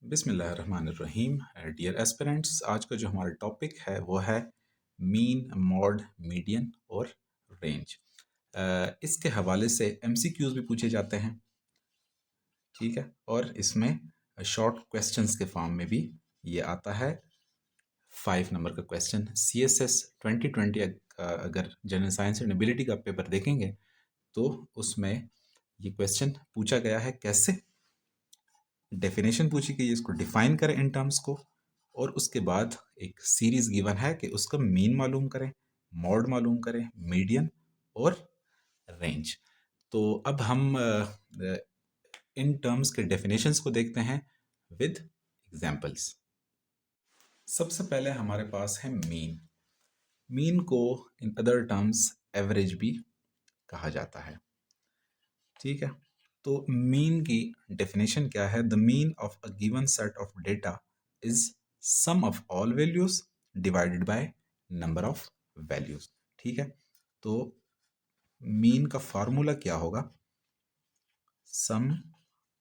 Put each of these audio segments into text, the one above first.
बिस्मिल्लाहिर्रहमानिर्रहीम। Dear aspirants, आज का जो हमारा टॉपिक है वो है मीन, मॉड, मीडियन और रेंज। इसके हवाले से एमसीक्यूज भी पूछे जाते हैं, ठीक है, और इसमें शॉर्ट क्वेश्चंस के फॉर्म में भी ये आता है। 5 नंबर का क्वेश्चन CSS 2020 अगर जनरल साइंस एंड एबिलिटी का पेपर देखेंगे तो उसमें ये क्वेश्चन पूछा गया है। कैसे? डेफिनेशन पूछी गई है, इसको डिफाइन करें इन टर्म्स को, और उसके बाद एक सीरीज गिवन है कि उसका मीन मालूम करें, मॉड मालूम करें, मीडियन और रेंज। तो अब हम इन टर्म्स के डेफिनेशंस को देखते हैं विद एग्जांपल्स। सबसे पहले हमारे पास है मीन। मीन को इन अदर टर्म्स एवरेज भी कहा जाता है, ठीक है। तो मीन की डेफिनेशन क्या है? The mean of a given set of data is sum of all values divided by number of values, ठीक है। तो मीन का फार्मूला क्या होगा? Sum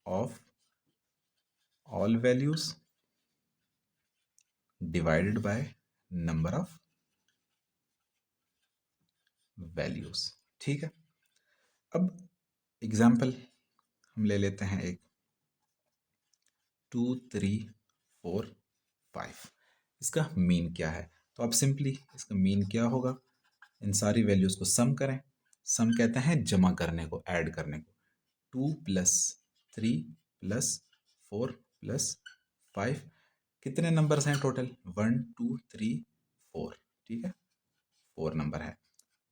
of all values divided by number of values, ठीक है। अब एग्जाम्पल हम ले लेते हैं एक 2 3 4 5। इसका मीन क्या है? तो आप सिंपली इसका मीन क्या होगा, इन सारी वैल्यूज को सम करें। सम कहते हैं जमा करने को, ऐड करने को। 2 प्लस 3 प्लस 4 प्लस 5, कितने नंबर्स हैं टोटल? 1 2 3 4, ठीक है, 4 नंबर है।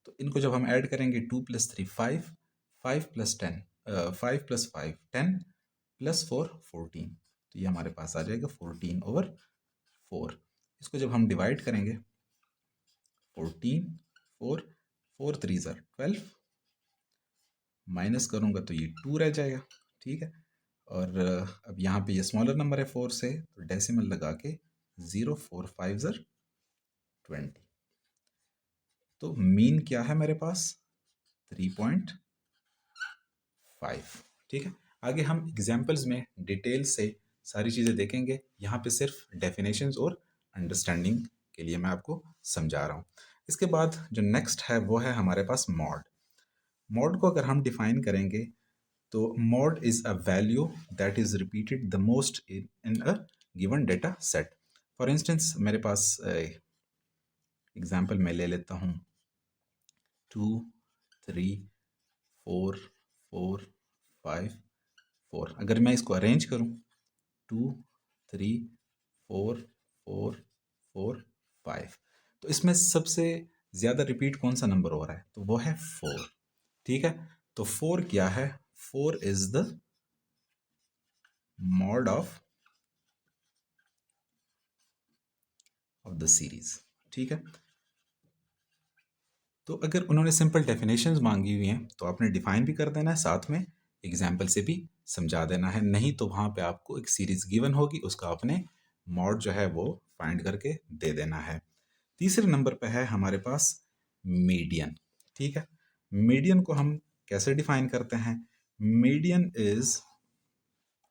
तो इनको जब हम ऐड करेंगे 2 प्लस 3 5, 5 प्लस 10 5 प्लस 5 10 प्लस 4 14, तो ये हमारे पास आ जाएगा 14/4। इसको जब हम डिवाइड करेंगे 14 4 4 3 ज़र 12, माइनस करूँगा तो ये 2 रह जाएगा, ठीक है। और अब यहाँ पे ये स्मॉलर नंबर है 4 से, तो डेसिमल लगा के 0 4 5 ज़र 20। तो मीन क्या है मेरे पास? 3.5, ठीक है। आगे हम एग्जाम्पल्स में डिटेल से सारी चीज़ें देखेंगे। यहाँ पे सिर्फ डेफिनेशंस और अंडरस्टैंडिंग के लिए मैं आपको समझा रहा हूँ। इसके बाद जो नेक्स्ट है वो है हमारे पास मॉड। मॉड को अगर हम डिफाइन करेंगे तो mod is a value that is repeated the most in a given data set. For instance मेरे पास एग्जाम्पल मैं ले लेता हूँ 2 3 4 4 5 4। अगर मैं इसको अरेंज करूँ 2 3 4 4 4 5, तो इसमें सबसे ज़्यादा रिपीट कौन सा नंबर हो रहा है? तो वो है 4, ठीक है। तो 4 क्या है? 4 is the mod of the series, ठीक है। तो अगर उन्होंने सिंपल डेफिनेशंस मांगी हुई हैं तो आपने डिफाइन भी कर देना है, साथ में एग्जाम्पल से भी समझा देना है। नहीं तो वहाँ पे आपको एक सीरीज गिवन होगी, उसका आपने मॉड जो है वो फाइंड करके दे देना है। तीसरे नंबर पे है हमारे पास मीडियन, ठीक है। मीडियन को हम कैसे डिफाइन करते हैं? Median is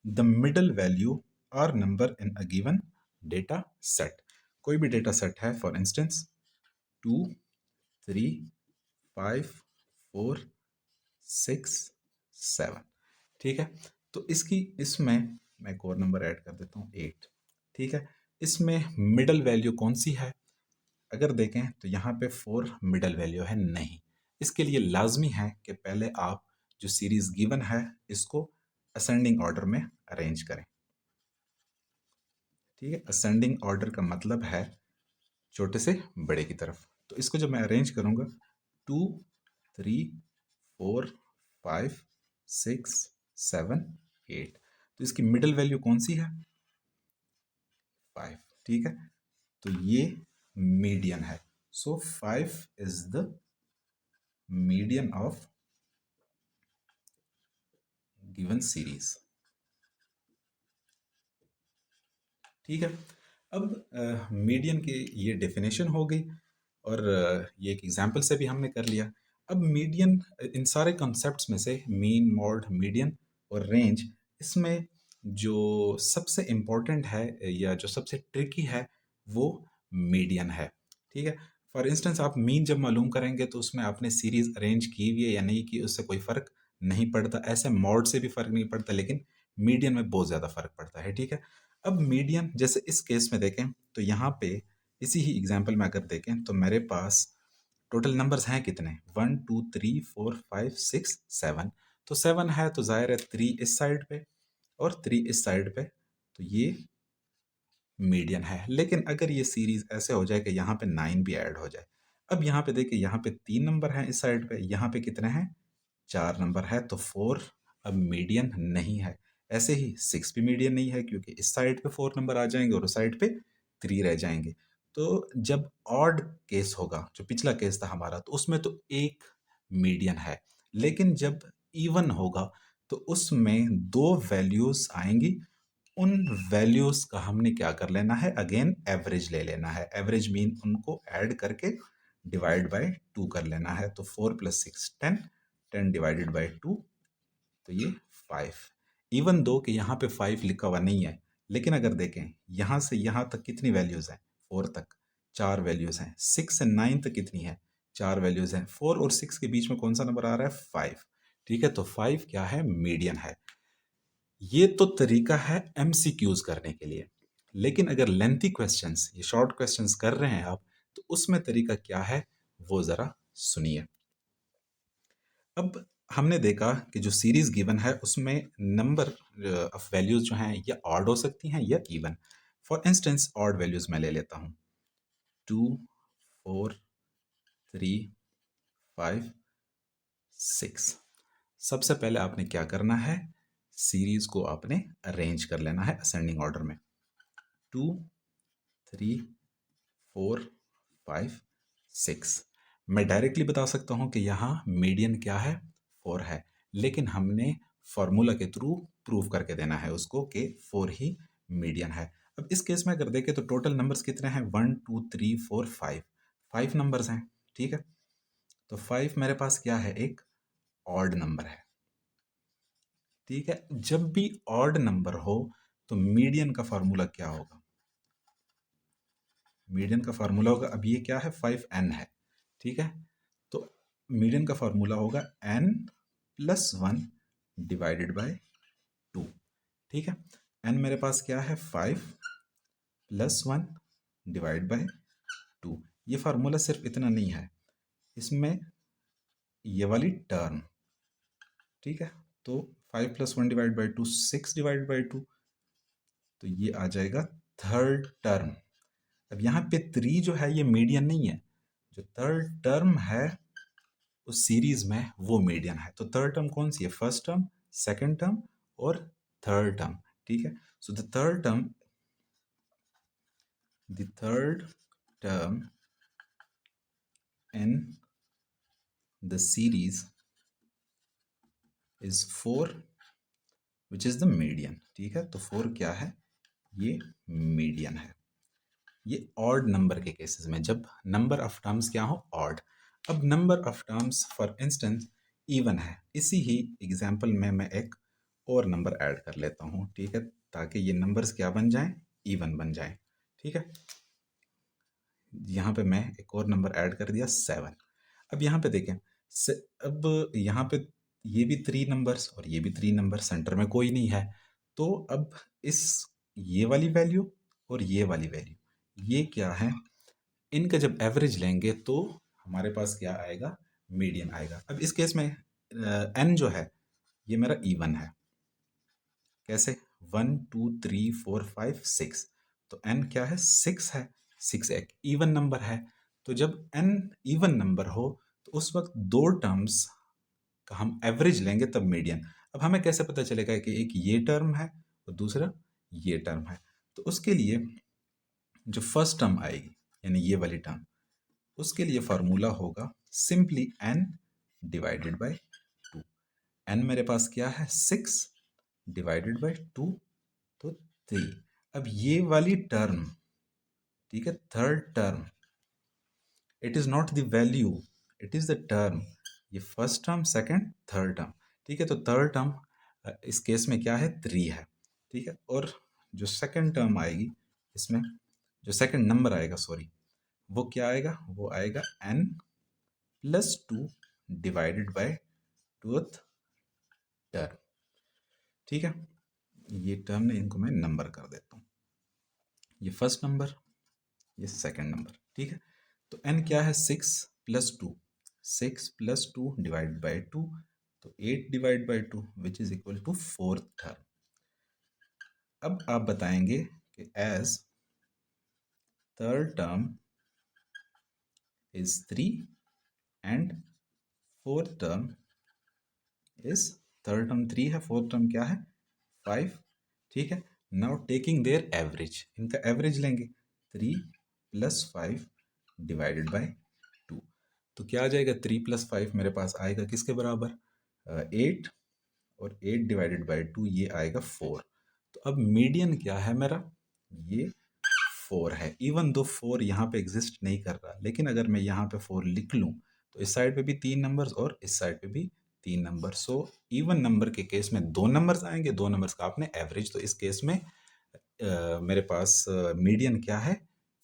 the middle value और number in a given data set. कोई भी डेटा सेट है, फॉर इंस्टेंस 2 3 5 4 6 7, ठीक है। तो इसमें मैं एक और नंबर ऐड कर देता हूँ 8, ठीक है। इसमें मिडल वैल्यू कौन सी है? अगर देखें तो यहाँ पे 4 मिडल वैल्यू है नहीं। इसके लिए लाजमी है कि पहले आप जो सीरीज गिवन है इसको असेंडिंग ऑर्डर में अरेंज करें, ठीक है। असेंडिंग ऑर्डर का मतलब है छोटे से बड़े की तरफ। तो इसको जब मैं अरेंज करूँगा 2 3 4 5 6 7 8, तो इसकी मिडल वैल्यू कौन सी है? 5, ठीक है। तो ये मीडियन है। सो 5 is the median of given series, ठीक है। अब मीडियन की ये डेफिनेशन हो गई और ये एक एग्जांपल से भी हमने कर लिया। अब मीडियन, इन सारे कॉन्सेप्ट्स में से मीन, मॉड, मीडियन और रेंज, इसमें जो सबसे इम्पोर्टेंट है या जो सबसे ट्रिकी है वो मीडियन है। ठीक है, फॉर इंस्टेंस आप मीन जब मालूम करेंगे तो उसमें आपने सीरीज अरेंज की हुई है या नहीं की उससे कोई फ़र्क नहीं पड़ता, ऐसे मॉड से भी फ़र्क नहीं पड़ता, लेकिन मीडियन में बहुत ज़्यादा फ़र्क पड़ता है। ठीक है, अब मीडियन जैसे इस केस में देखें तो यहाँ पे इसी ही एग्जाम्पल में अगर देखें तो मेरे पास टोटल नंबर्स हैं कितने, 1 2 3 4 5 6 7। तो 7 है तो जाहिर है 3 इस साइड पे और 3 इस साइड पे, तो ये मीडियन है। लेकिन अगर ये सीरीज ऐसे हो जाए कि यहाँ पे 9 भी ऐड हो जाए, अब यहाँ पे देखिए यहाँ पे 3 नंबर हैं इस साइड पे, यहाँ पे कितने हैं, 4 नंबर है, तो 4 अब मीडियन नहीं है। ऐसे ही 6 भी मीडियन नहीं है क्योंकि इस साइड पे 4 नंबर आ जाएंगे और उस साइड पे 3 रह जाएंगे। तो जब ऑड केस होगा, जो पिछला केस था हमारा, तो उसमें तो एक मीडियन है, लेकिन जब इवन होगा तो उसमें दो वैल्यूज आएंगी। उन वैल्यूज का हमने क्या कर लेना है, अगेन एवरेज ले लेना है। एवरेज मीन उनको ऐड करके डिवाइड बाय 2 कर लेना है। तो 4 + 6 10, 10 डिवाइडेड बाय 2, तो ये 5। इवन दो कि यहाँ पे 5 लिखा हुआ नहीं है, लेकिन अगर देखें यहाँ से यहाँ तक कितनी वैल्यूज हैं, 4 तक 4 वैल्यूज हैं, 6 से 9 तक कितनी है, 4 वैल्यूज हैं, 4 और 6 के बीच में कौन सा नंबर आ रहा है, 5। ठीक है, तो 5 क्या है, मीडियन है। ये तो तरीका है एमसीक्यूज करने के लिए, लेकिन अगर लेंथी क्वेश्चंस, ये शॉर्ट क्वेश्चंस कर रहे हैं आप, तो उसमें तरीका क्या है वो जरा सुनिए। अब हमने देखा कि जो सीरीज गिवन है उसमें नंबर ऑफ वैल्यूज जो हैं या ऑड हो सकती हैं या even. For instance odd values मैं ले लेता हूँ, 2 4 3 5 6। सबसे पहले आपने क्या करना है, सीरीज को आपने अरेंज कर लेना है असेंडिंग ऑर्डर में, 2 3 4 5 6। मैं डायरेक्टली बता सकता हूं कि यहाँ मीडियन क्या है, 4 है, लेकिन हमने फॉर्मूला के थ्रू प्रूव करके देना है उसको कि 4 ही मीडियन है। अब इस केस में अगर देखें तो टोटल नंबर्स कितने हैं, 1 2 3 4 5, 5 नंबर्स हैं। ठीक है, तो 5 मेरे पास क्या है, एक ऑड नंबर है। ठीक है, जब भी ऑड नंबर हो तो मीडियन का फॉर्मूला क्या होगा, मीडियन का फार्मूला होगा, अब ये क्या है, 5n है। ठीक है, तो मीडियन का फार्मूला होगा n+1 डिवाइडेड बाय 2। ठीक है, n मेरे पास क्या है, 5+1 डिवाइड बाय 2। ये फार्मूला सिर्फ इतना नहीं है, इसमें ये वाली टर्म, ठीक है, तो 5+1 डिवाइड बाई 2 6 डिवाइड बाई 2, तो ये आ जाएगा थर्ड टर्म। अब यहाँ पे 3 जो है ये मीडियन नहीं है, जो थर्ड टर्म है उस सीरीज में वो मीडियन है। तो थर्ड टर्म कौन सी है, फर्स्ट टर्म, सेकंड टर्म और थर्ड टर्म। ठीक है, so the third term in the series is 4 which is the median. ठीक है, तो 4 क्या है, ये मीडियन है। ये ऑड नंबर के केसेस में, जब नंबर ऑफ टर्म्स क्या हो, ऑड। अब number of terms for instance even है, इसी ही एग्जाम्पल में मैं एक और नंबर ऐड कर लेता हूँ। ठीक है, ताकि ये नंबर्स क्या बन जाएं, इवन बन जाएं। ठीक है, यहाँ पे मैं एक और नंबर ऐड कर दिया, 7। अब यहाँ पे देखें, अब यहाँ पे ये भी 3 नंबर्स और ये भी 3 नंबर, सेंटर में कोई नहीं है। तो अब इस ये वाली वैल्यू और ये वाली वैल्यू, ये क्या है, इनका जब एवरेज लेंगे तो हमारे पास क्या आएगा, मीडियन आएगा। अब इस केस में एन जो है ये मेरा इवन है। कैसे, 1 2 3 4 5 6, तो एन क्या है, 6 है। 6 एक इवन नंबर है। तो जब एन इवन नंबर हो तो उस वक्त दो टर्म्स का हम एवरेज लेंगे तब मीडियन। अब हमें कैसे पता चलेगा कि एक ये टर्म है और दूसरा ये टर्म है, तो उसके लिए जो फर्स्ट टर्म आएगी यानी ये वाली टर्म, उसके लिए फार्मूला होगा simply n divided by 2। n मेरे पास क्या है, 6 डिवाइडेड बाय 2, तो 3। अब ये वाली टर्म, ठीक है, third term, it is not the value, it is the term. ये first term, second, third term. ठीक है, तो थर्ड टर्म इस केस में क्या है, 3 है। ठीक है। और जो सेकंड टर्म आएगी इसमें, जो सेकंड नंबर आएगा सॉरी, वो क्या आएगा, वो आएगा n+2 divided by tooth term. ठीक है, ये टर्म ने इनको मैं नंबर कर देता हूँ, ये फर्स्ट नंबर, ये सेकंड नंबर। ठीक है, तो n क्या है, 6+2, 6+2 डिवाइड बाय 2, तो 8 divide by 2 which is equal to fourth term. अब आप बताएंगे कि as third term is 3 and fourth term is, third term 3 है, फोर्थ टर्म क्या है, 5। ठीक है, नाउ टेकिंग देयर एवरेज, इनका एवरेज लेंगे, 3+5 डिवाइडेड बाय 2, तो क्या आ जाएगा, 3+5 मेरे पास आएगा किसके बराबर, 8, और 8 डिवाइडेड बाय 2 ये आएगा 4। तो अब मीडियन क्या है मेरा, ये 4 है। इवन दो 4 यहाँ पे एग्जिस्ट नहीं कर रहा, लेकिन अगर मैं यहाँ पे 4 लिख लूँ तो इस साइड पे भी 3 नंबर्स और इस साइड पे भी 3 नंबर। सो इवन नंबर के केस में 2 नंबर्स आएंगे, 2 नंबर्स का आपने एवरेज, तो इस केस में मेरे पास मीडियन क्या है,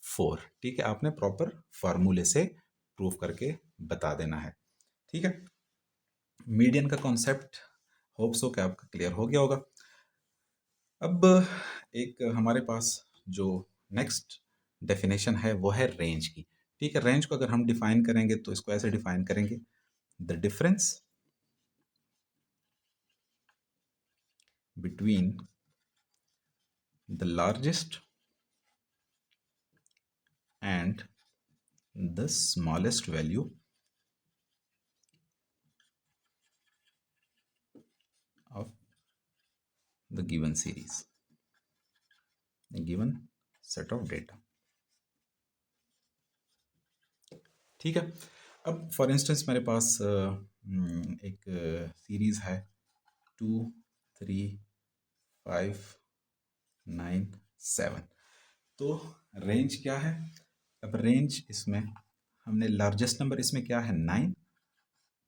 4। ठीक है, आपने प्रॉपर फार्मूले से प्रूव करके बता देना है। ठीक है, मीडियन का कॉन्सेप्ट होप सो कि आपका क्लियर हो गया होगा। अब एक हमारे पास जो नेक्स्ट डेफिनेशन है वो है रेंज की। ठीक है, रेंज को अगर हम डिफाइन करेंगे तो इसको ऐसे डिफाइन करेंगे, the difference between the largest and the smallest value of the given series, given set of data. ठीक है, अब फॉर इंस्टेंस मेरे पास एक सीरीज है 2, 3, 5, 9, 7। तो रेंज क्या है, अब रेंज इसमें हमने लार्जेस्ट नंबर इसमें क्या है 9,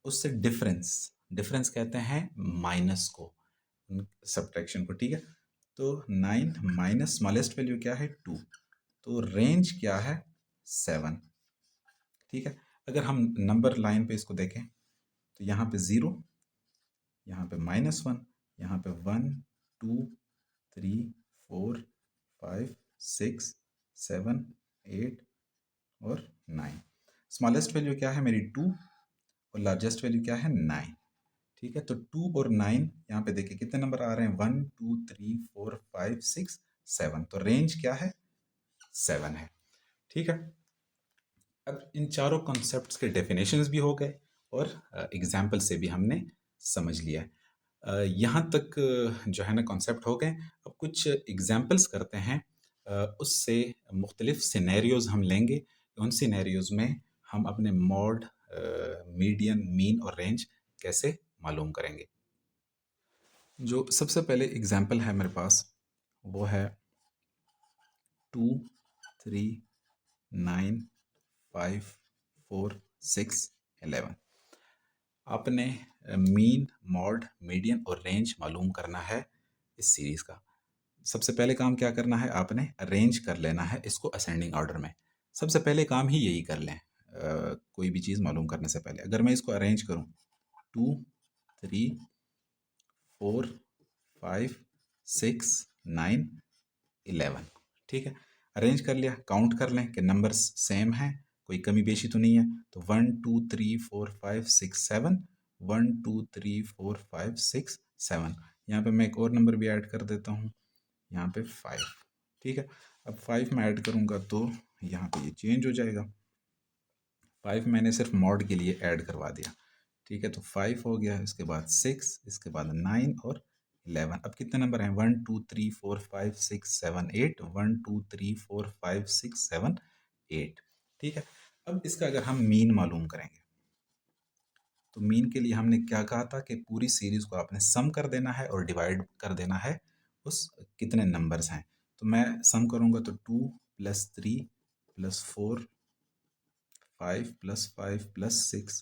उससे डिफरेंस, डिफरेंस कहते हैं माइनस को, सब्ट्रैक्शन को। ठीक है, तो 9 माइनस स्मॉलेस्ट वैल्यू क्या है 2, तो रेंज क्या है 7। ठीक है, अगर हम नंबर लाइन पे इसको देखें तो यहाँ पे 0, यहाँ पे -1, यहाँ पे 1, 2, 3, 4, 5, 6, 7, 8 और 9। स्मॉलेस्ट वैल्यू क्या है मेरी 2 और लार्जेस्ट वैल्यू क्या है 9। ठीक है, तो 2 और 9 यहाँ पे देखिए कितने नंबर आ रहे हैं, 1, 2, 3, 4, 5, 6, 7, तो रेंज क्या है 7 है। ठीक है, अब इन चारों कॉन्सेप्ट्स के डेफिनेशंस भी हो गए और एग्जाम्पल से भी हमने समझ लिया है। यहाँ तक जो है ना कॉन्सेप्ट हो गए। अब कुछ एग्जाम्पल्स करते हैं, उससे मुख्तलिफ सिनेरियोज हम लेंगे, उन सिनेरियोज में हम अपने मॉड, मीडियन, मीन और रेंज कैसे मालूम करेंगे। जो सबसे पहले एग्जाम्पल है मेरे पास वो है 2, 3, 9, 5, 4, 6, 11। आपने मीन, मॉड, मीडियन और रेंज मालूम करना है इस सीरीज का। सबसे पहले काम क्या करना है, आपने अरेंज कर लेना है इसको असेंडिंग ऑर्डर में। सबसे पहले काम ही यही कर लें, कोई भी चीज़ मालूम करने से पहले। अगर मैं इसको अरेंज करूं 2, 3, 4, 5, 6, 9, 11। ठीक है, अरेंज कर लिया, काउंट कर लें कि नंबर्स सेम हैं, कोई कमी बेशी तो नहीं है। तो 1, 2, 3, 4, 5, 6, 7, 1, 2, 3, 4, 5, 6, 7। यहाँ पे मैं एक और नंबर भी ऐड कर देता हूँ, यहाँ पे 5। ठीक है, अब 5 में ऐड करूँगा तो यहाँ पे ये चेंज हो जाएगा। 5 मैंने सिर्फ मॉड के लिए ऐड करवा दिया। ठीक है, तो 5 हो गया, इसके बाद 6, इसके बाद 9 और 11। अब कितने नंबर हैं, 1, 2, 3, 4, 5, 6, 7, 8, 1, 2, 3, 4, 5, 6, 7, 8। ठीक है, अब इसका अगर हम मीन मालूम करेंगे तो मीन के लिए हमने क्या कहा था कि पूरी सीरीज को आपने सम कर देना है और डिवाइड कर देना है उस कितने नंबर्स हैं। तो मैं सम करूंगा तो 2 + 3 + 4, 5 + 5 + 6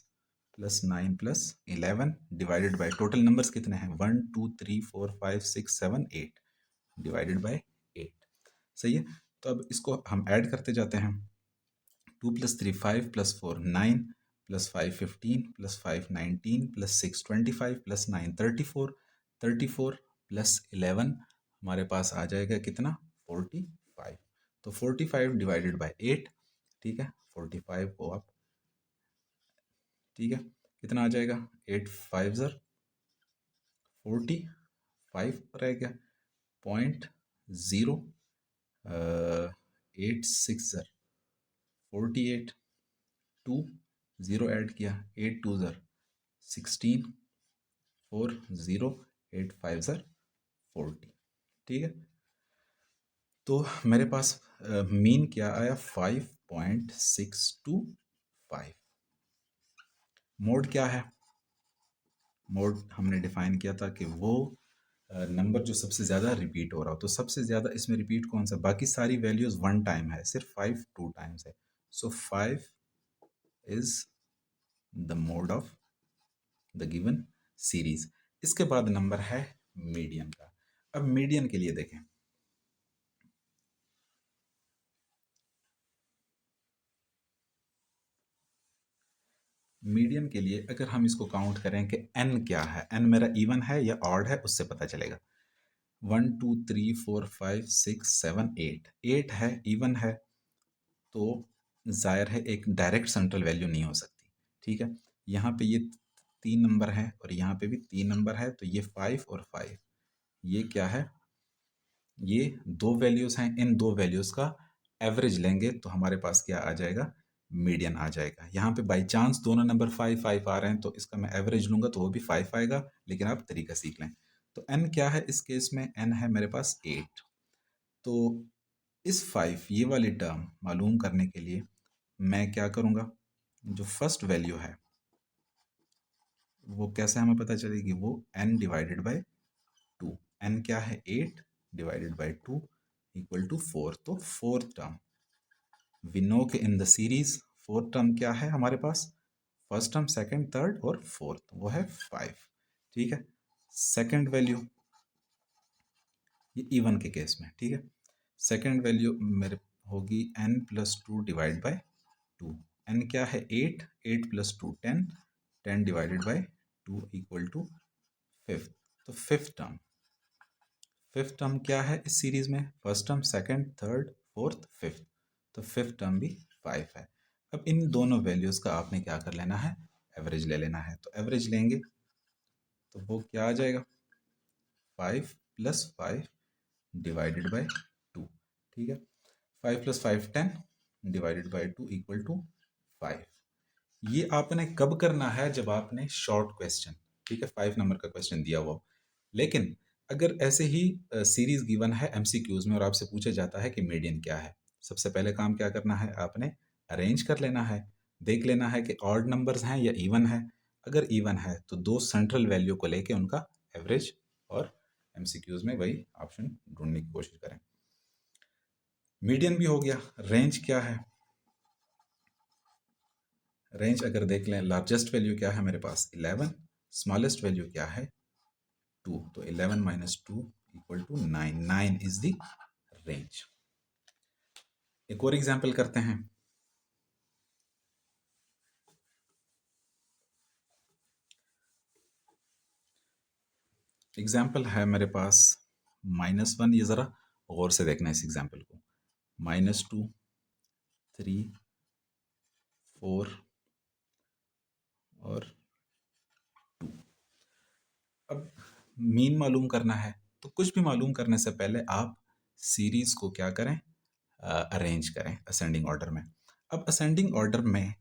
+ 9 + 11 डिवाइडेड बाय टोटल नंबर्स कितने हैं, 1, 2, 3, 4, 5, 6, 7, 8। Divided by 8। सही है। तो अब इसको हम ऐड करते जाते हैं। 2 + 3 5 + 4 9 + 5 15 + 5 19 + 6 25 + 9 34 34 + 11 हमारे पास आ जाएगा कितना 45। तो 45 डिवाइडेड बाय 8। ठीक है, 45 को आप, ठीक है, कितना आ जाएगा 8 5 ज़र 45 रह गया, 0.0 8 6 ज़र 48, 2 0 ऐड किया, 8 2 ज़र 16, 4 0 8 5 ज़र 40। ठीक है, तो मेरे पास मीन क्या आया 5.625। मोड क्या है? मोड हमने डिफाइन किया था कि वो नंबर जो सबसे ज़्यादा रिपीट हो रहा हो। तो सबसे ज़्यादा इसमें रिपीट कौन सा? बाकी सारी वैल्यूज़ 1 टाइम है, सिर्फ 5 2 टाइम्स है। सो 5 is the mode of the given series. इसके बाद नंबर है मीडियन का। अब मीडियन के लिए देखें, मीडियन के लिए अगर हम इसको काउंट करें कि n क्या है, n मेरा इवन है या ऑड है, उससे पता चलेगा। 1 2 3 4 5 6 7 8 8 है, इवन है, तो जाहिर है एक डायरेक्ट सेंट्रल वैल्यू नहीं हो सकती। ठीक है, यहाँ पे ये 3 नंबर है और यहाँ पे भी 3 नंबर है, तो ये 5 और 5 ये क्या है, ये दो वैल्यूज़ हैं। इन दो वैल्यूज़ का एवरेज लेंगे तो हमारे पास क्या आ जाएगा, मीडियन आ जाएगा। यहाँ पे बाई चांस दोनों नंबर 5 5 आ रहे हैं तो इसका मैं एवरेज लूंगा तो वो भी 5 आएगा, लेकिन आप तरीका सीख लें। तो n क्या है इस केस में? n है मेरे पास 8। तो इस 5 ये वाली टर्म मालूम करने के लिए मैं क्या करूँगा, जो फर्स्ट वैल्यू है वो कैसे हमें पता चलेगी, वो n डिवाइडेड बाय 2। n क्या है 8 डिवाइडेड बाय 2 इक्वल टू 4। तो फोर्थ टर्म वी नो कि in the series fourth term क्या है हमारे पास, फर्स्ट टर्म सेकंड थर्ड और फोर्थ, वो है 5। ठीक है, सेकंड वैल्यू ये इवन के केस में, ठीक है, सेकंड वैल्यू मेरे होगी n + 2 डिवाइड बाय 2। n क्या है 8 8 + 2 10 10 डिवाइडेड बाय 2 इक्वल टू 5। तो फिफ्थ टर्म क्या है इस सीरीज में, first term second third fourth fifth, तो फिफ्थ टर्म भी 5 है। अब इन दोनों वैल्यूज का आपने क्या कर लेना है, एवरेज ले लेना है। तो एवरेज लेंगे तो वो क्या आ जाएगा 5 + 5 डिवाइडेड बाय 2। ठीक है, 5 + 5 10 डिवाइडेड बाय 2 इक्वल टू 5। ये आपने कब करना है, जब आपने शॉर्ट क्वेश्चन, ठीक है, 5 नंबर का क्वेश्चन दिया हुआ हो। लेकिन अगर ऐसे ही सीरीज गिवन है एमसीक्यूज में और आपसे पूछा जाता है कि मीडियन क्या है, सबसे पहले काम क्या करना है, आपने अरेंज कर लेना है, देख लेना है कि ऑड नंबर्स हैं या इवन है। अगर इवन है तो दो सेंट्रल वैल्यू को लेके उनका एवरेज, और एमसीक्यूज में वही ऑप्शन ढूंढने की कोशिश करें। मीडियन भी हो गया। रेंज क्या है, रेंज अगर देख लें, लार्जेस्ट वैल्यू क्या है मेरे पास 11, स्मॉलेस्ट वैल्यू क्या है 2, तो 11 - 2 equal to 9। 9 is the range. एक और एग्जांपल करते हैं। एग्जांपल है मेरे पास -1, ये ज़रा गौर से देखना इस एग्जांपल को। -2 3 4 और 2। अब मीन मालूम करना है, तो कुछ भी मालूम करने से पहले आप सीरीज को क्या करें, अरेंज करें असेंडिंग ऑर्डर में। अब असेंडिंग ऑर्डर में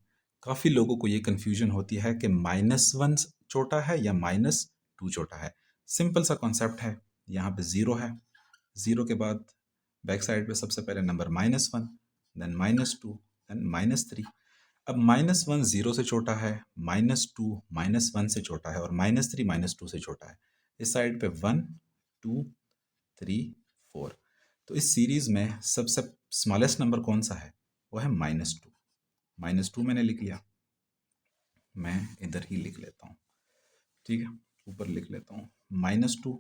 काफ़ी लोगों को ये कन्फ्यूजन होती है कि -1 छोटा है या -2 छोटा है। सिंपल सा कॉन्सेप्ट है, यहाँ पे 0 है, 0 के बाद बैक साइड पे सबसे पहले नंबर -1, देन -2, देन -3। अब -1 0 से छोटा है, -2 -1 से छोटा है और -3 -2 से छोटा है। इस साइड पे 1 2 3 4। तो इस सीरीज में सबसे स्मॉलेस्ट नंबर कौन सा है, वो है -2। -2 मैंने लिख लिया, मैं इधर ही लिख लेता हूँ, ठीक है, ऊपर लिख लेता हूँ -2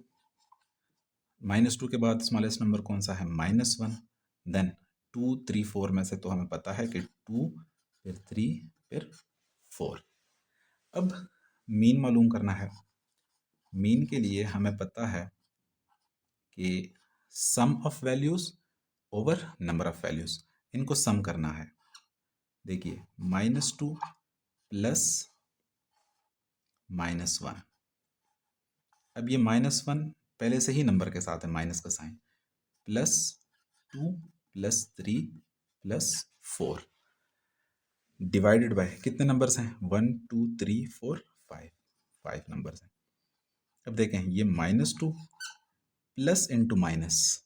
-2 के बाद स्मॉलेस्ट नंबर कौन सा है? -1। देन 2, 3, 4 में से तो हमें पता है कि 2 फिर 3 फिर 4। अब मीन मालूम करना है। मीन के लिए हमें पता है कि sum of values over number of values, इनको सम करना है। देखिए -2 प्लस -1। अब ये -1 पहले से ही नंबर के साथ है, माइनस का साइन, +2 +3 +4 डिवाइडेड बाय कितने नंबर्स हैं? 1 2 3 4 5, 5 नंबर्स हैं। अब देखें ये -2 प्लस इंटू माइनस,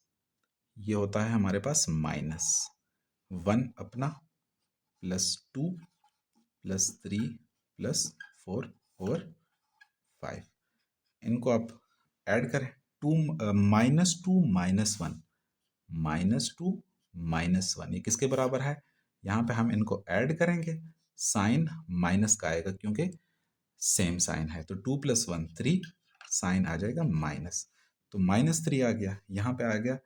ये होता है हमारे पास -1 अपना +2 +3 +4 ओवर 5। इनको आप ऐड करें, -2 -1, -2 -1 ये किसके बराबर है? यहाँ पे हम इनको ऐड करेंगे, साइन माइनस का आएगा क्योंकि सेम साइन है, तो 2 + 1 3, साइन आ जाएगा माइनस, तो -3 आ गया। यहाँ पे आ गया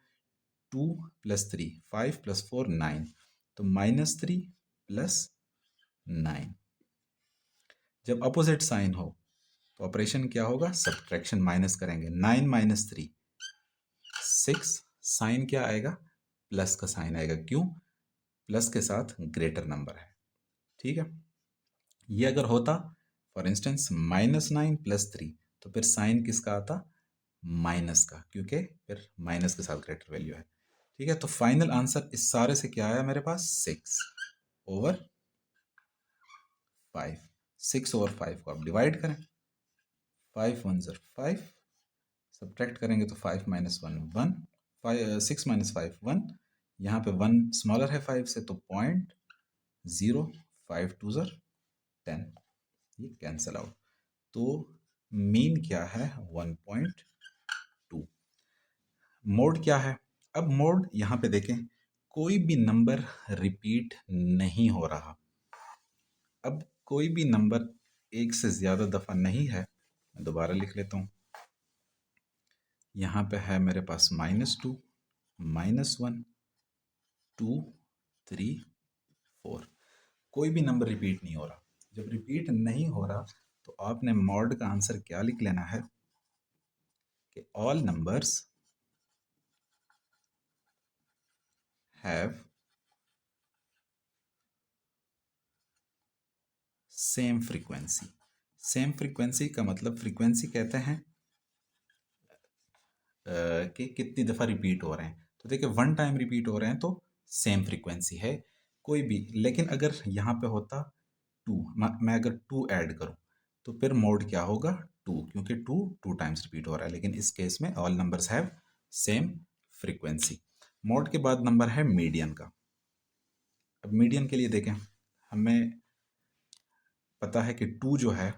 2 + 3 5 + 4 9, तो -3 + 9। जब अपोजिट साइन हो तो ऑपरेशन क्या होगा? सब्ट्रैक्शन, माइनस करेंगे। 9 - 3 6, साइन क्या आएगा? प्लस का साइन आएगा। क्यों? प्लस के साथ ग्रेटर नंबर है। ठीक है, ये अगर होता फॉर इंस्टेंस -9 + 3, तो फिर साइन किसका आता? माइनस का, क्योंकि फिर माइनस के साथ ग्रेटर वैल्यू है। ठीक है, तो फाइनल आंसर इस सारे से क्या आया मेरे पास? 6 ओवर 5। 6 ओवर 5 को आप डिवाइड करें, 5 1 ज़र 5, सब्ट्रैक्ट करेंगे तो 5 - 1 1, 6 - 5 1, यहाँ पे 1 स्मॉलर है 5 से, तो 0.0, 5 2 ज़र 10, ये कैंसिल आउट। तो मीन क्या है? 1.2। मोड क्या है? अब मोड यहाँ पे देखें, कोई भी नंबर रिपीट नहीं हो रहा। अब कोई भी नंबर एक से ज़्यादा दफ़ा नहीं है, मैं दोबारा लिख लेता हूँ। यहाँ पे है मेरे पास -2 -1 2 3 4, कोई भी नंबर रिपीट नहीं हो रहा। जब रिपीट नहीं हो रहा तो आपने मॉड का आंसर क्या लिख लेना है कि all numbers have same frequency. Same frequency का मतलब, फ्रीक्वेंसी कहते हैं कि कितनी दफ़ा रिपीट हो रहे हैं। तो देखिए 1 टाइम रिपीट हो रहे हैं तो सेम फ्रीक्वेंसी है कोई भी। लेकिन अगर यहाँ पे होता 2, मैं अगर 2 ऐड करूँ तो फिर मोड क्या होगा? 2, क्योंकि 2 टाइम्स रिपीट हो रहा है। लेकिन इस केस में all numbers have same frequency. Mode के बाद नंबर है मीडियन का। अब मीडियन के लिए देखें, हमें पता है कि 2 जो है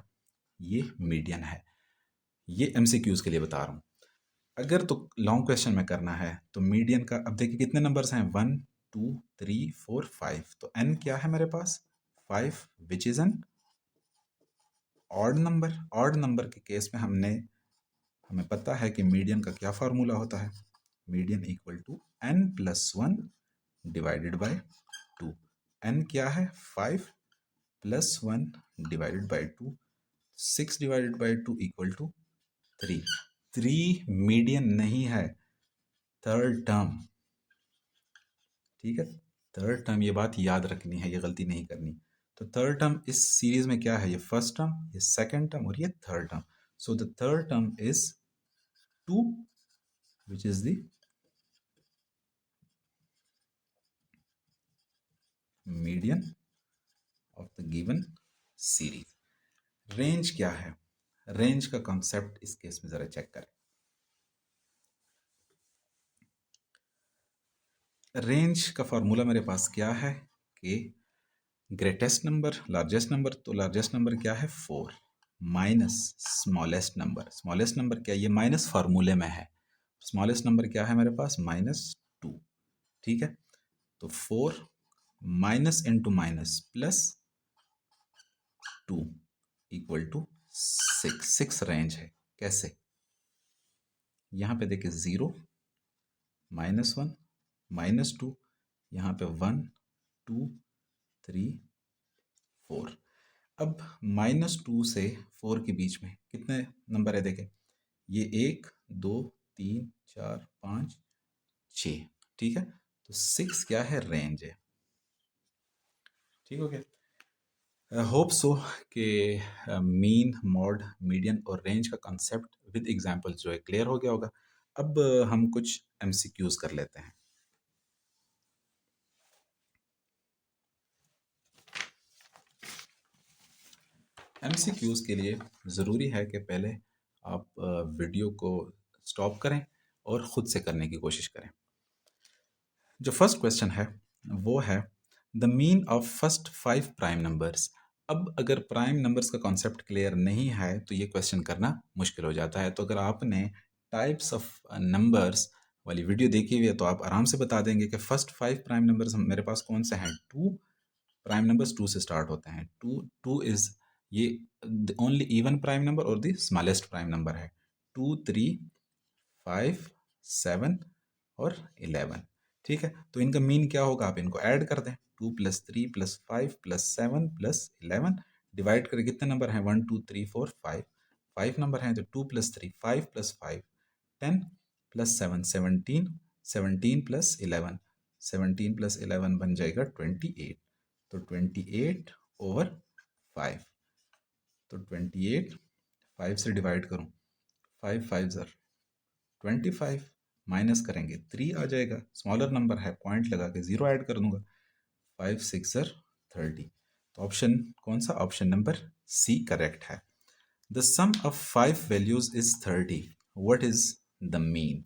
ये मीडियन है। ये MCQs के लिए बता रहा हूँ। अगर तो लॉन्ग क्वेश्चन में करना है तो मीडियन का, अब देखिए कितने नंबर्स हैं? 1 2 3 4 5, तो n क्या है मेरे पास? 5, which is an odd number. Odd number के केस में हमें पता है कि मीडियन का क्या फार्मूला होता है? Median equal to n+1 divided by 2। n क्या है? 5 + 1 divided by 2, 6 divided by 2 equal to 3। 3 median नहीं है, थर्ड टर्म। ठीक है, थर्ड टर्म, ये बात याद रखनी है, ये गलती नहीं करनी। तो थर्ड टर्म इस सीरीज में क्या है? ये फर्स्ट टर्म, ये सेकंड टर्म और ये third term. So the third term is 2, which is the median of the given series. Range क्या है? रेंज का कॉन्सेप्ट इस केस में जरा चेक करें। रेंज का फॉर्मूला मेरे पास क्या है कि ग्रेटेस्ट नंबर, लार्जेस्ट नंबर, तो लार्जेस्ट नंबर क्या है? 4 minus smallest number. Smallest number क्या? ये माइनस फार्मूले में है। स्मॉलेस्ट नंबर क्या है मेरे पास? -2। ठीक है, तो 4 minus into minus plus 2 equal to 6। 6 range है। कैसे? यहाँ पे देखिए 0, -1, -2, यहाँ पे 1, 2, 3, 4। अब -2 से 4 के बीच में कितने नंबर है देखें, ये 1, 2, 3, 4, 5, 6। ठीक है, तो 6 क्या है, रेंज है। ठीक हो गया। होप सो कि मीन, मॉड, मीडियन और रेंज का कंसेप्ट विद एग्जांपल जो है क्लियर हो गया होगा। अब हम कुछ एमसीक्यूज कर लेते हैं। एमसीक्यूज के लिए ज़रूरी है कि पहले आप वीडियो को स्टॉप करें और ख़ुद से करने की कोशिश करें। जो फर्स्ट क्वेश्चन है वो है the mean of first 5 prime numbers. अब अगर प्राइम नंबर्स का कॉन्सेप्ट क्लियर नहीं है तो ये क्वेश्चन करना मुश्किल हो जाता है। तो अगर आपने टाइप्स ऑफ नंबर्स वाली वीडियो देखी हुई है तो आप आराम से बता देंगे कि फर्स्ट 5 प्राइम नंबर्स मेरे पास कौन से हैं। टू प्राइम नंबर्स 2 से स्टार्ट होते हैं। टू इज़ ये ओनली इवन प्राइम नंबर और द स्मॉलेस्ट प्राइम नंबर है। 2, 3, 5, 7 और 11। ठीक है, तो इनका मीन क्या होगा, आप इनको ऐड कर दें। 2 + 3 + 5 + 7 + 11 डिवाइड करके कितने नंबर हैं, 1, 2, 3, 4, 5। 5 नंबर हैं तो 2 + 3 5 + 5 10 + 7 17 17 + 11 17 + 11 बन जाएगा 28। तो 28/5। तो 28 5 से डिवाइड करूँ, 5 5 ज़र 25 माइनस करेंगे 3 आ जाएगा। स्मॉलर नंबर है, पॉइंट लगा के 0 ऐड कर दूंगा। 5 6 ज़र 30। तो ऑप्शन कौन सा, ऑप्शन नंबर सी करेक्ट है। The sum of 5 values is 30। What is the mean.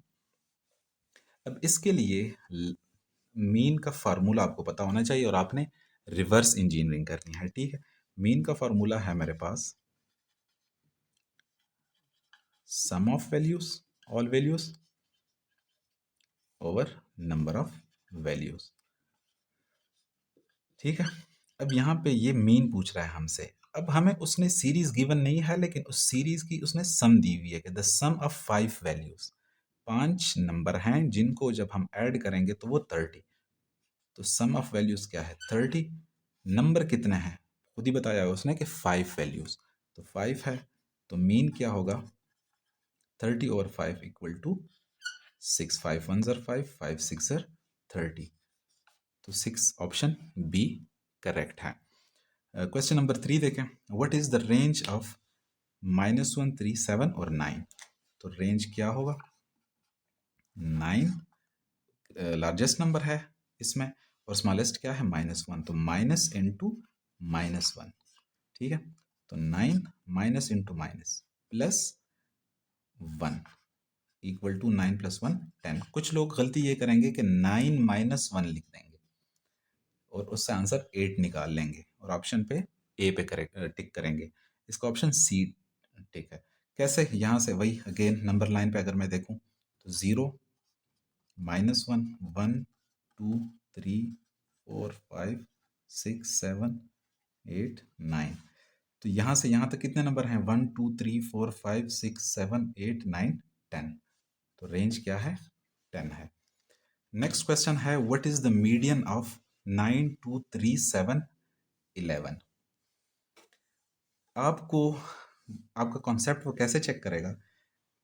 अब इसके लिए मीन का फार्मूला आपको पता होना चाहिए और आपने रिवर्स इंजीनियरिंग करनी है। ठीक है, मीन का फार्मूला है मेरे पास sum of values, all values over number of values. ठीक है, अब यहाँ पे ये मीन पूछ रहा है हमसे। अब हमें उसने सीरीज गिवन नहीं है लेकिन उस सीरीज की उसने सम दी हुई है कि द सम ऑफ 5 वैल्यूज। 5 नंबर हैं जिनको जब हम ऐड करेंगे तो वो 30। तो सम ऑफ वैल्यूज क्या है, 30। नंबर कितने हैं, खुद ही बताया उसने कि 5 वैल्यूज। तो 5 है, तो मीन क्या होगा, 30/5 = 6। 5 1 ज़र 5 5 6 ज़र 30। तो 6 ऑप्शन बी करेक्ट है। क्वेश्चन नंबर 3 देखें। What is the range of -1 3 7 और 9। तो रेंज क्या होगा, 9 लार्जेस्ट नंबर है इसमें और स्मॉलेस्ट क्या है, -1। तो माइनस इंटू -1। ठीक है, तो 9 माइनस इंटू माइनस प्लस 1 = 9 + 1 10। कुछ लोग गलती ये करेंगे कि 9 - 1 लिख देंगे और उससे आंसर 8 निकाल लेंगे और ऑप्शन पे ए पे करेक्ट टिक करेंगे। इसका ऑप्शन सी टिक है। कैसे, यहाँ से वही अगेन नंबर लाइन पे अगर मैं देखूँ तो 0 -1 1 2 3 4 5 6 7 8 9। तो यहाँ से यहाँ तक कितने नंबर हैं, 1 2 3 4 5 6 7 8 9 10। तो रेंज क्या है, 10 है। नेक्स्ट क्वेश्चन है what is the median of 9 2 3 7 11। आपको आपका कॉन्सेप्ट वो कैसे चेक करेगा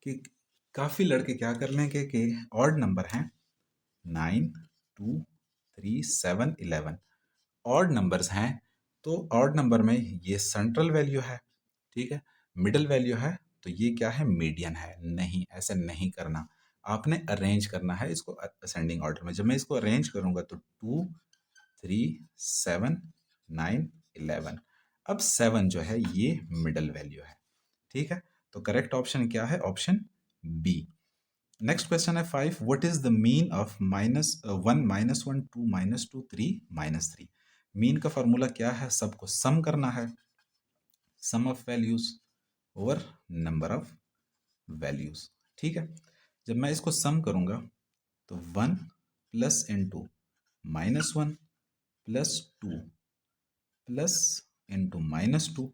कि काफ़ी लड़के क्या कर लेंगे कि ऑड नंबर हैं 9 2 3 7 11। ऑड नंबर्स हैं तो ऑड नंबर में ये सेंट्रल वैल्यू है, ठीक है, मिडिल वैल्यू है, तो ये क्या है, मीडियन है। नहीं, ऐसे नहीं करना, आपने अरेंज करना है इसको असेंडिंग ऑर्डर में। जब मैं इसको अरेंज करूंगा तो 2 3 7 9 11। अब 7 जो है ये मिडिल वैल्यू है। ठीक है, तो करेक्ट ऑप्शन क्या है, ऑप्शन बी। नेक्स्ट क्वेश्चन है 5 what is the mean of -1 -1 2 -2 3 -3। Mean का फॉर्मूला क्या है, सबको सम करना है, sum of values over number of values. ठीक है, जब मैं इसको सम करूंगा तो 1 plus into -1 plus 2 plus into -2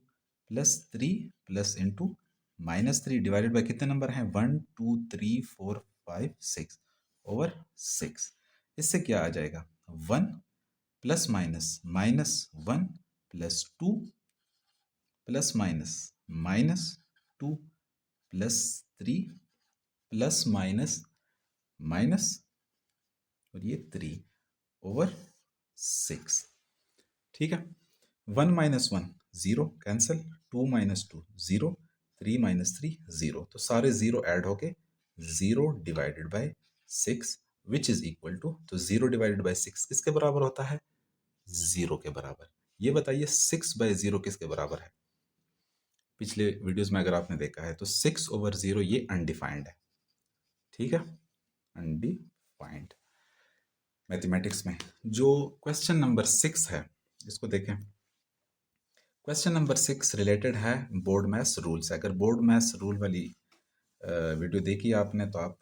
plus 3 plus into -3 divided by कितने नंबर हैं, 1 2 3 4 5 6 ओवर 6। इससे क्या आ जाएगा, 1 plus minus -1 plus 2 plus minus -2 plus 3 plus minus minus और ये 3 ओवर 6। ठीक है, 1 माइनस 1 0 कैंसिल, 2 माइनस 2 0, 3 माइनस 3 0, तो सारे जीरो ऐड होके 0 divided by 6 which is equal to, तो 0 डिवाइडेड बाय 6 किसके बराबर होता है, 0 के बराबर। ये बताइए 6/0 किसके बराबर है। पिछले वीडियोस में अगर आपने देखा है तो 6/0 ये अनडिफाइंड है। ठीक है, अनडिफाइंड। मैथमेटिक्स में जो क्वेश्चन नंबर 6 है इसको देखें। क्वेश्चन नंबर 6 रिलेटेड है बोर्ड मैथ्स रूल से। अगर बोर्ड मैथ्स रूल वाली वीडियो देखी आपने तो आप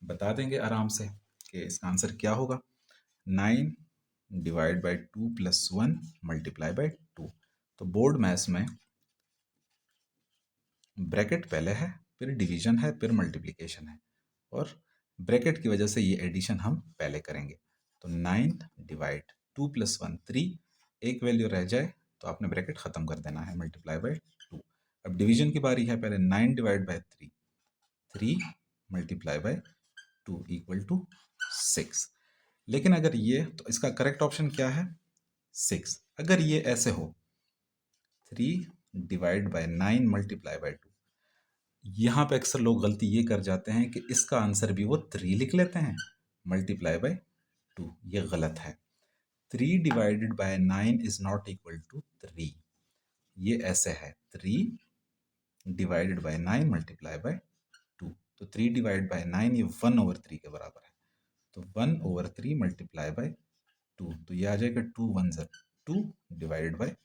बता देंगे आराम से कि इसका आंसर क्या होगा। 9 divide by 2 plus 1 multiply by 2। तो बोर्ड मैथ्स में ब्रैकेट पहले है, फिर डिवीजन है, फिर मल्टीप्लिकेशन है, और ब्रैकेट की वजह से ये एडिशन हम पहले करेंगे। तो 9 डिवाइड 2 प्लस 1 3, एक वैल्यू रह जाए तो आपने ब्रैकेट ख़त्म कर देना है, मल्टीप्लाई बाई 2। अब डिवीजन की बारी है, पहले 9 divide by 3, 3 multiply by 2 equal to 6। लेकिन अगर ये, तो इसका करेक्ट ऑप्शन क्या है, 6। अगर ये ऐसे हो 3 डिवाइड बाई 9 मल्टीप्लाई बाई 2, यहाँ पे अक्सर लोग गलती ये कर जाते हैं कि इसका आंसर भी वो 3 लिख लेते हैं, मल्टीप्लाई बाई 2। ये गलत है। 3 divided by 9 is not equal to 3। ये ऐसे है, 3 डिवाइडेड बाय 9 मल्टीप्लाई बाय 2। तो 3 डिवाइड बाय 9 ये 1/3 के बराबर है। तो 1/3 मल्टीप्लाई बाय 2, तो ये आ जाएगा 2 1 ज़ा 2 डिवाइडेड बाय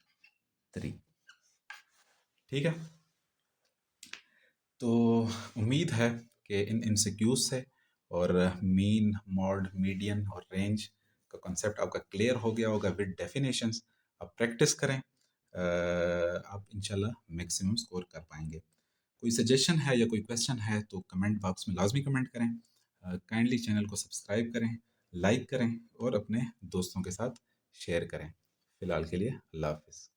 3। ठीक है, तो उम्मीद है कि इन एमसीक्यूज से और मीन, मॉड, मीडियन और रेंज का कॉन्सेप्ट आपका क्लियर हो गया होगा विद डेफिनेशंस। आप प्रैक्टिस करें, आप इंशाल्लाह मैक्सिमम स्कोर कर पाएंगे। कोई सजेशन है या कोई क्वेश्चन है तो कमेंट बॉक्स में लाजमी कमेंट करें। काइंडली चैनल को सब्सक्राइब करें, लाइक करें और अपने दोस्तों के साथ शेयर करें। फ़िलहाल के लिए अल्लाह हाफिज़।